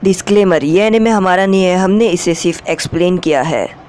Disclaimer, ये anime हमारा नहीं है, हमने इसे सिर्फ एक्सप्लेन किया है।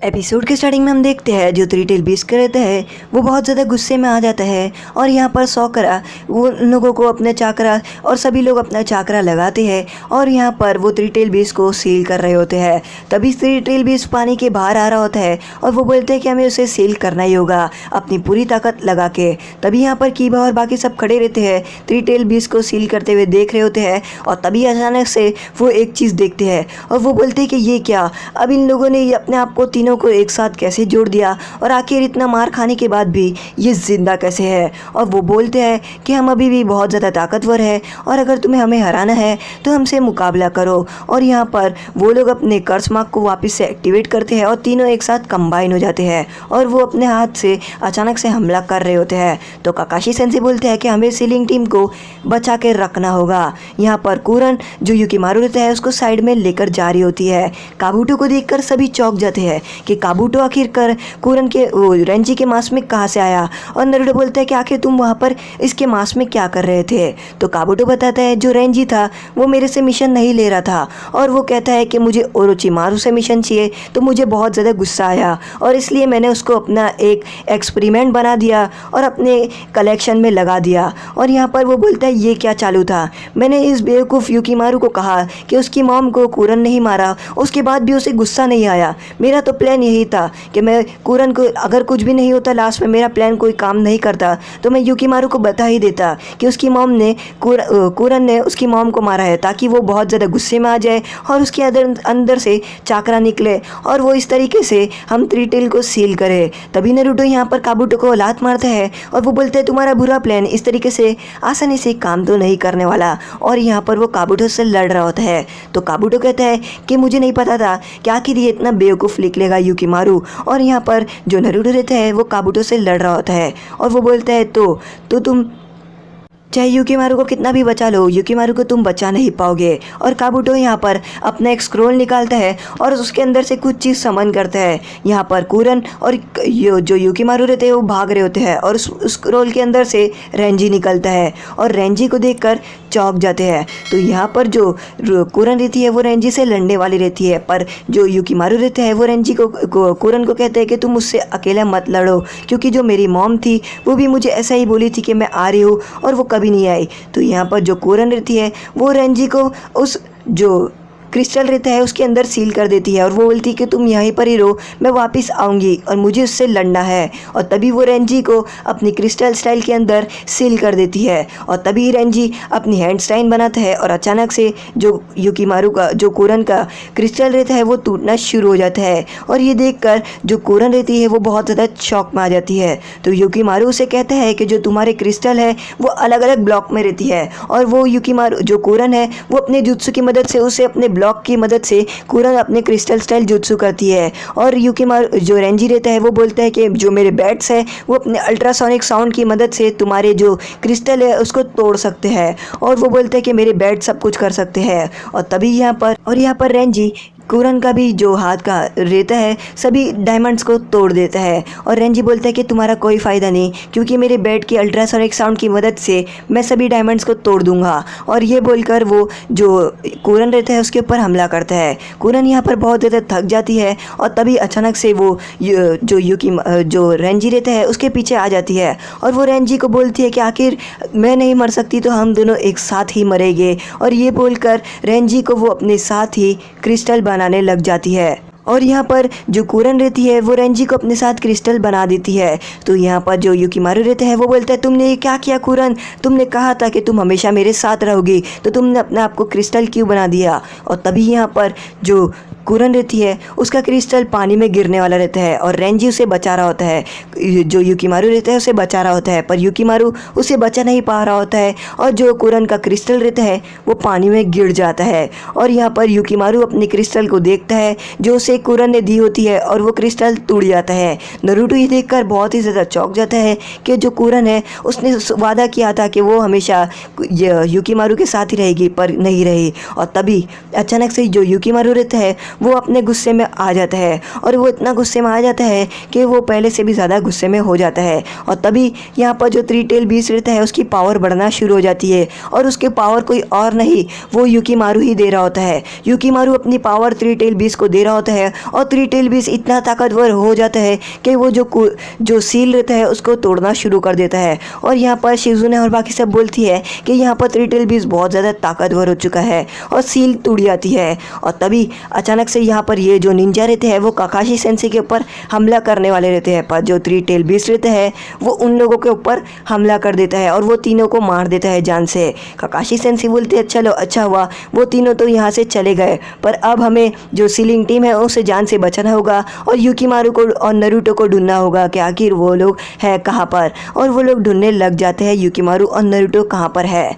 एपिसोड के स्टार्टिंग में हम देखते हैं जो थ्री टेल बीस्ट रहता है वो बहुत ज़्यादा गुस्से में आ जाता है और यहाँ पर सौकरा वो उन लोगों को अपने चाकरा और सभी लोग अपना चाकरा लगाते हैं और यहाँ पर वो थ्री टेल बीस्ट को सील कर रहे होते हैं। तभी थ्री टेल बीस्ट पानी के बाहर आ रहा होता है और वो बोलते हैं कि हमें उसे सील करना ही होगा अपनी पूरी ताकत लगा के। तभी यहाँ पर कीबा और बाकी सब खड़े रहते हैं, थ्री टेल बीस्ट को सील करते हुए देख रहे होते हैं और तभी अचानक से वो एक चीज़ देखते हैं और वो बोलते हैं कि ये क्या, अब इन लोगों ने अपने आप को तीनों को एक साथ कैसे जोड़ दिया और आखिर इतना मार खाने के बाद भी ये जिंदा कैसे है। और वो बोलते हैं कि हम अभी भी बहुत ज़्यादा ताकतवर है और अगर तुम्हें हमें हराना है तो हमसे मुकाबला करो। और यहाँ पर वो लोग अपने कर्स मार्क को वापस से एक्टिवेट करते हैं और तीनों एक साथ कंबाइन हो जाते हैं और वो अपने हाथ से अचानक से हमला कर रहे होते हैं। तो काकाशी सेंसे बोलते हैं कि हमें सीलिंग टीम को बचा के रखना होगा। यहाँ पर कुरन जो युकिमारू रहता है उसको साइड में लेकर जा रही होती है। काबूटो को देखकर सभी चौंक जाते हैं कि काबूटो आखिरकार कुरन के रेंजी के मास्क में कहाँ से आया। और नारुतो बोलता है कि आखिर तुम वहाँ पर इसके मास्क में क्या कर रहे थे। तो काबूटो बताता है जो रेंजी था वो मेरे से मिशन नहीं ले रहा था और वो कहता है कि मुझे ओरोचिमारू से मिशन चाहिए। तो मुझे बहुत ज़्यादा गुस्सा आया और इसलिए मैंने उसको अपना एक एक्सपेरिमेंट बना दिया और अपने कलेक्शन में लगा दिया। और यहाँ पर वो बोलता है ये क्या चालू था, मैंने इस बेवकूफ़ युकिमारू को कहा कि उसकी मॉम को कुरन नहीं मारा, उसके बाद भी उसे गुस्सा नहीं आया। मेरा तो प्लान यही था कि मैं कुरन को, अगर कुछ भी नहीं होता लास्ट में मेरा प्लान कोई काम नहीं करता तो मैं युकिमारू को बता ही देता कि उसकी मॉम ने कुरन ने उसकी मॉम को मारा है ताकि वो बहुत ज़्यादा गुस्से में आ जाए और उसके अंदर से चाकरा निकले और वो इस तरीके से हम थ्री टेल को सील करे। तभी नारुतो यहाँ पर काबूटो को लात मारता है और वो बोलते हैं तुम्हारा बुरा प्लान इस तरीके से आसानी से काम तो नहीं करने वाला। और यहाँ पर वो काबूटो से लड़ रहा होता है। तो काबूटो कहता है कि मुझे नहीं पता था कि आखिर ये इतना बेवकूफ़ निकलेगा युकिमारू। और यहाँ पर जो नारुतो रहता है वो काबूटो से लड़ रहा होता है और वो बोलता है तो तुम चाहे युकिमारू को कितना भी बचा लो, युकिमारू को तुम बचा नहीं पाओगे। और काबूटो यहाँ पर अपना एक स्क्रोल निकालता है और उसके अंदर से कुछ चीज़ समन करता है। यहाँ पर कुरन और जो युकिमारू रहते हैं वो भाग रहे होते हैं और उस स्क्रोल के अंदर से रेंजी निकलता है और रेंजी को देखकर चौंक जाते हैं। तो यहाँ पर जो कुरन रहती है वो रेंजी से लड़ने वाली रहती है, पर जो युकिमारू रहते हैं वो रेंजी को कुरन को कहते हैं कि तुम मुझसे अकेला मत लड़ो क्योंकि जो मेरी मॉम थी वो भी मुझे ऐसा ही बोली थी कि मैं आ रही हूँ और वो कभी नहीं आई। तो यहाँ पर जो कुरन रहती है वो रेंजी को उस जो क्रिस्टल रहता है उसके अंदर सील कर देती है और वो बोलती है कि तुम यहीं पर ही रहो, मैं वापस आऊँगी और मुझे उससे लड़ना है। और तभी वो रेंजी को अपनी क्रिस्टल स्टाइल के अंदर सील कर देती है और तभी रेंजी अपनी हैंड स्टाइन बनाता है और अचानक से जो युकिमारू का जो कुरन का क्रिस्टल रहता है वो टूटना शुरू हो जाता है। और ये देखकर जो कुरन रहती है वो बहुत ज़्यादा शॉक में आ जाती है। तो युकिमारू उसे कहता है कि जो तुम्हारे क्रिस्टल है वो अलग अलग ब्लॉक में रहती है और वो युकिमारू जो कुरन है वो अपने जुत्सु की मदद से उसे अपने ब्लॉक की मदद से कुरन अपने क्रिस्टल स्टाइल जुत्सु करती है। और युकिमारू जो रेंजी रहता है वो बोलता है कि जो मेरे बैट्स है वो अपने अल्ट्रासोनिक साउंड की मदद से तुम्हारे जो क्रिस्टल है उसको तोड़ सकते हैं। और वो बोलते हैं कि मेरे बैट सब कुछ कर सकते हैं। और तभी यहाँ पर रेंजी कुरन का भी जो हाथ का रहता है सभी डायमंड्स को तोड़ देता है और रेंजी बोलता है कि तुम्हारा कोई फ़ायदा नहीं क्योंकि मेरे बैट की अल्ट्रासोनिक साउंड की मदद से मैं सभी डायमंड्स को तोड़ दूंगा। और ये बोलकर वो जो कुरन रहता है उसके ऊपर हमला करता है। कुरन यहाँ पर बहुत ज़्यादा थक जाती है और तभी अचानक से वो जो रेंजी रहता है उसके पीछे आ जाती है और वो रेंजी को बोलती है कि आखिर मैं नहीं मर सकती तो हम दोनों एक साथ ही मरेंगे। और ये बोलकर रेंजी को वो अपने साथ ही क्रिस्टल बनाने लग जाती है। और यहाँ पर जो कुरन रहती है वो रेंजी को अपने साथ क्रिस्टल बना देती है। तो यहाँ पर जो युकिमारू रहता है वो बोलता है तुमने ये क्या किया कुरन, तुमने कहा था कि तुम हमेशा मेरे साथ रहोगी तो तुमने अपने आप को क्रिस्टल क्यों बना दिया। और तभी यहाँ पर जो कुरन रहती है उसका क्रिस्टल पानी में गिरने वाला रहता है और रेंजी उसे बचा रहा होता है, जो युकिमारू रहता है उसे बचा रहा होता है, पर युकिमारू उसे बचा नहीं पा रहा होता है और जो कुरन का क्रिस्टल रहता है वो पानी में गिर जाता है। और यहाँ पर युकिमारू अपने क्रिस्टल को देखता है जो उसे कुरन ने दी होती है और वो क्रिस्टल टूट जाता है। नारुतो ये देखकर बहुत ही ज़्यादा चौंक जाता है कि जो कुरन है उसने वादा किया था कि वो हमेशा युकीमारू के साथ ही रहेगी, पर नहीं रही। और तभी अचानक से जो युकीमारू रहता है वो अपने गुस्से में आ जाता है और वो इतना गुस्से में आ जाता है कि वो पहले से भी ज़्यादा गुस्से में हो जाता है। और तभी यहाँ पर जो थ्री टेल बीस्ट रहता है उसकी पावर बढ़ना शुरू हो जाती है और उसके पावर कोई और नहीं वो युकीमारू ही दे रहा होता है। युकीमारू अपनी पावर थ्री टेल बीस्ट को दे रहा होता है और थ्री टेल बीस्ट इतना ताकतवर हो जाता है कि वो जो सील रहता है उसको तोड़ना शुरू कर देता है। और यहाँ पर शिज़ुने और बाकी सब बोलती है कि यहाँ पर थ्री टेल बीस्ट बहुत ज़्यादा ताकतवर हो चुका है और सील टूट जाती है। और तभी अचानक से यहाँ पर ये जो निंजा रहते हैं वो काकाशी सेंसेई के ऊपर हमला करने वाले रहते हैं, पर जो थ्री टेल बीस्ट रहता है वो उन लोगों के ऊपर हमला कर देता है और वो तीनों को मार देता है जान से। काकाशी सेंसेई बोलते हैं चलो अच्छा हुआ वो तीनों तो यहाँ से चले गए, पर अब हमें जो सीलिंग टीम है उसे जान से बचाना होगा और युकीमारू को और नारुतो को ढूंढना होगा कि आखिर वो लोग है कहाँ पर। और वो लोग ढूंढने लग जाते हैं युकीमारू और नारुतो कहाँ पर है।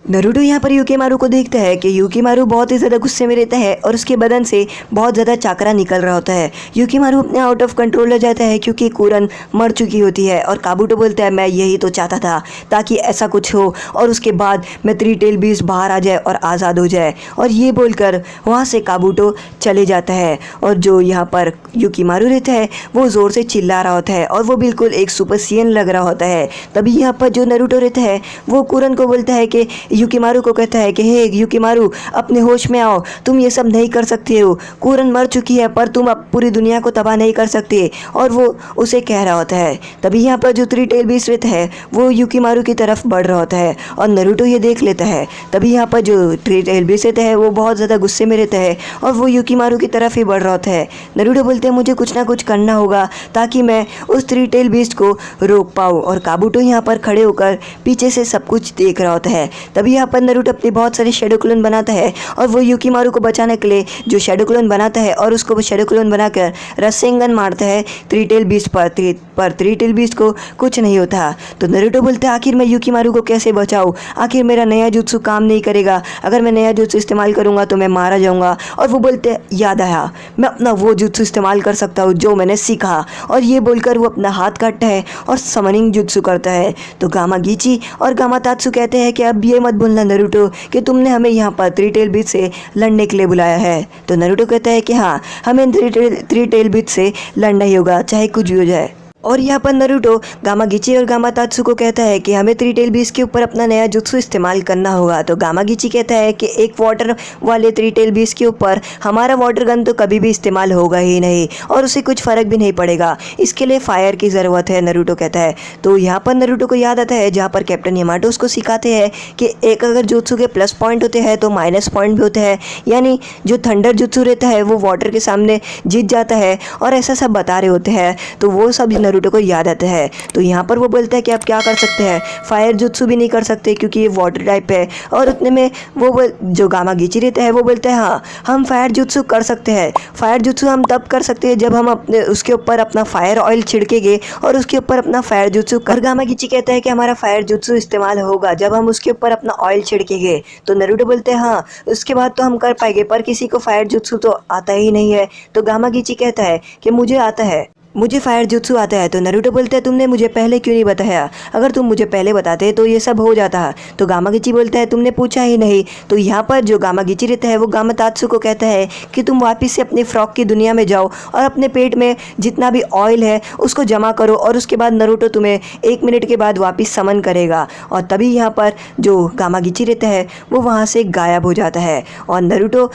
नारुतो यहाँ पर युकीमारू को देखता है कि युकीमारू बहुत ही ज़्यादा गुस्से में रहता है और उसके बदन से बहुत ज़्यादा चाकरा निकल रहा होता है। युकीमारू अपने आउट ऑफ कंट्रोल हो जाता है क्योंकि कुरन मर चुकी होती है और काबूटो बोलता है मैं यही तो चाहता था ताकि ऐसा कुछ हो और उसके बाद मैं थ्री टेल बीस्ट बाहर आ जाए और आज़ाद हो जाए। और ये बोलकर वहाँ से काबूटो चले जाता है और जो यहाँ पर युकीमारू रहता है वो ज़ोर से चिल्ला रहा होता है और वो बिल्कुल एक सुपर सीएन लग रहा होता है। तभी यहाँ पर जो नारुतो रहता है वो कुरन को बोलता है कि युकीमारू को कहता है कि हे युकीमारू अपने होश में आओ, तुम ये सब नहीं कर सकते हो, कुरन मर चुकी है पर तुम अब पूरी दुनिया को तबाह नहीं कर सकते। और वो उसे कह रहा होता है। तभी यहाँ पर जो थ्री टेल बीस्ट रहता है वो युकीमारू की तरफ बढ़ रहा होता है और नारुतो ये देख लेता है। तभी यहाँ पर जो थ्री टेल बीस्ट रहता है वो बहुत ज़्यादा गुस्से में रहता है और वो युकीमारू की तरफ ही बढ़ रहा होता है। नारुतो बोलते हैं मुझे कुछ ना कुछ करना होगा ताकि मैं उस थ्री टेल बीस्ट को रोक पाऊँ। और काबूटो यहाँ पर खड़े होकर पीछे से सब कुछ देख रहा होता है। तभी यहाँ पर नारुतो अपने बहुत सारे शैडो क्लोन बनाता है और वो युकीमारू को बचाने के लिए जो शैडो क्लोन बनाता है और उसको वो शैडो क्लोन बनाकर रसेंगन मारता है थ्री टेल बीस्ट पर थ्री टेल बीस्ट को कुछ नहीं होता। तो नारुतो बोलते हैं आखिर मैं युकीमारू को कैसे बचाऊँ, आखिर मेरा नया जुत्सु काम नहीं करेगा, अगर मैं नया जुत्सु इस्तेमाल करूँगा तो मैं मारा जाऊँगा। और वो बोलते हैं याद आया मैं अपना वो जुत्सु इस्तेमाल कर सकता हूँ जो मैंने सीखा। और ये बोलकर वो अपना हाथ काटता है और समनिंग जुत्सु करता है। तो गामागीची और गामातात्सु कहते हैं कि अब ये मत बोलना नारुतो कि तुमने हमें यहाँ पर थ्री टेल बीस्ट से लड़ने के लिए बुलाया है। तो नारुतो कहता है कि हाँ हमें थ्री टेल बीस्ट से लड़ना ही होगा चाहे कुछ भी हो जाए। और यहाँ पर नारुतो गामागीची और गामातात्सु को कहता है कि हमें थ्री टेल बीस्ट के ऊपर अपना नया जुत्सु इस्तेमाल करना होगा। तो गामागीची कहता है कि एक वाटर वाले थ्री टेल बीस्ट के ऊपर हमारा वाटर गन तो कभी भी इस्तेमाल होगा ही नहीं और उसे कुछ फ़र्क भी नहीं पड़ेगा, इसके लिए फायर की ज़रूरत है, नारुतो कहता है। तो यहाँ पर नारुतो को याद आता है जहाँ पर कैप्टन यामाटो उसको सिखाते हैं कि एक अगर जुत्सु के प्लस पॉइंट होते हैं तो माइनस पॉइंट भी होते हैं, यानी जो थंडर जुत्सु रहता है वो वाटर के सामने जीत जाता है और ऐसा सब बता रहे होते हैं। तो वो सब नारुतो को याद आता है। तो यहाँ पर वो बोलता है कि आप क्या कर सकते हैं, फायर जुत्सु भी नहीं कर सकते क्योंकि ये वाटर टाइप है। और उतने में वो जो गामागीची रहता है वो बोलता है हाँ हम फायर जुत्सु कर सकते हैं। फायर जुत्सु हम तब कर सकते हैं जब हम अपने उसके ऊपर अपना फायर ऑयल छिड़केंगे और उसके ऊपर अपना फायर जुत्सु कर। गामागीची कहता है कि हमारा फायर जुत्सु इस्तेमाल होगा जब हम उसके ऊपर अपना ऑयल छिड़केंगे। तो नारुतो बोलते हैं हाँ उसके बाद तो हम कर पाएंगे, पर किसी को फायर जुत्सु तो आता ही नहीं है। तो गामागीची कहता है कि मुझे आता है, मुझे फायर जुत्सु आता है। तो नारुतो बोलते हैं तुमने मुझे पहले क्यों नहीं बताया, अगर तुम मुझे पहले बताते तो ये सब हो जाता। तो गामागीची बोलता है तुमने पूछा ही नहीं। तो यहाँ पर जो गामागीची रहता है वो गामातात्सु को कहता है कि तुम वापस से अपनी फ्रॉक की दुनिया में जाओ और अपने पेट में जितना भी ऑयल है उसको जमा करो और उसके बाद नारुतो तुम्हें 1 मिनट के बाद वापस समन करेगा। और तभी यहाँ पर जो गामागीची रहता है वो वहाँ से गायब हो जाता है। और नारुतो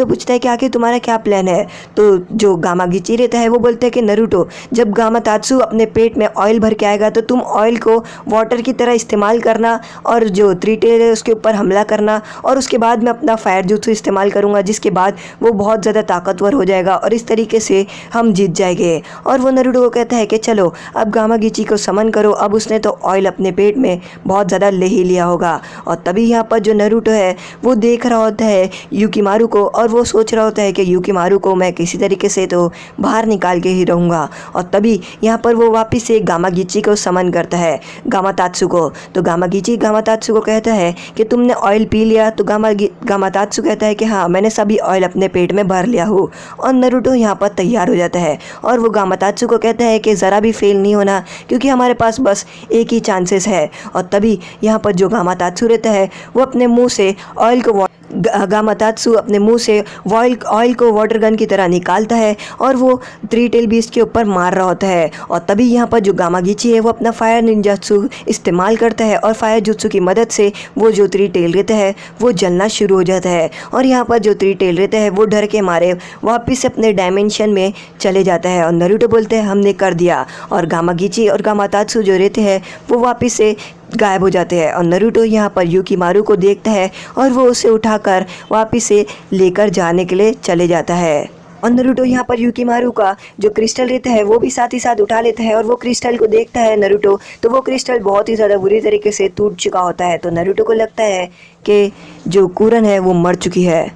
पूछता है कि आखिर तुम्हारा क्या प्लान है। तो जो गामागीची रहता है वो बोलता है कि नारुतो जब गामातात्सु अपने पेट में ऑयल भर के आएगा तो तुम ऑयल को वाटर की तरह इस्तेमाल करना और जो थ्री टेल है उसके ऊपर हमला करना और उसके बाद मैं अपना फायर जुत्सु इस्तेमाल करूंगा जिसके बाद वो बहुत ज़्यादा ताकतवर हो जाएगा और इस तरीके से हम जीत जाएंगे। और वो नारुतो को कहता है कि चलो अब गामागीची को समन करो, अब उसने तो ऑयल अपने पेट में बहुत ज़्यादा ले ही लिया होगा। और तभी यहाँ पर जो नारुतो है वो देख रहा होता है युकीमारू को और वो सोच रहा होता है कि युकीमारू को मैं किसी तरीके से तो बाहर निकाल के ही रहूँगा। और तभी यहाँ पर वो वापस से गामागीची को समन करता है, गामातात्सु को। तो गामागीची गामातात्सु को कहता है कि तुमने ऑयल पी लिया। तो गामातात्सु कहता है कि हाँ, मैंने सभी ऑयल अपने पेट में भर लिया हूँ। और नारुतो यहाँ पर तैयार हो जाता है और वो गामातात्सु को कहता है कि ज़रा भी फेल नहीं होना, क्योंकि हमारे पास बस एक ही चांसेस है। और तभी यहाँ पर जो गामातात्सु रहता है वो अपने मुंह से ऑयल को गामातात्सु अपने मुंह से ऑयल को वाटर गन की तरह निकालता है और वो थ्री टेल बीस्ट के ऊपर मार रहा होता है। और तभी यहाँ पर जो गामागीची है वो अपना फायर निंजात्सु इस्तेमाल करता है और फायर जुत्सु की मदद से वो जो थ्री टेल रहता है वो जलना शुरू हो जाता है। और यहाँ पर जो थ्री टेल रहता है वो डर के मारे वापस अपने डायमेंशन में चले जाता है और नारुतो बोलते हैं हमने कर दिया। और गामागीची और गामातात्सु जो रहते हैं वो वापस से गायब हो जाते हैं। और नारुतो यहाँ पर युकीमारू को देखता है और वो उसे उठाकर वापस से लेकर जाने के लिए चले जाता है। और नारुतो यहाँ पर युकीमारू का जो क्रिस्टल रहता है वो भी साथ ही साथ उठा लेता है और वो क्रिस्टल को देखता है नारुतो, तो वो क्रिस्टल बहुत ही ज़्यादा बुरी तरीके से टूट चुका होता है। तो नारुतो को लगता है कि जो कुरन है वो मर चुकी है।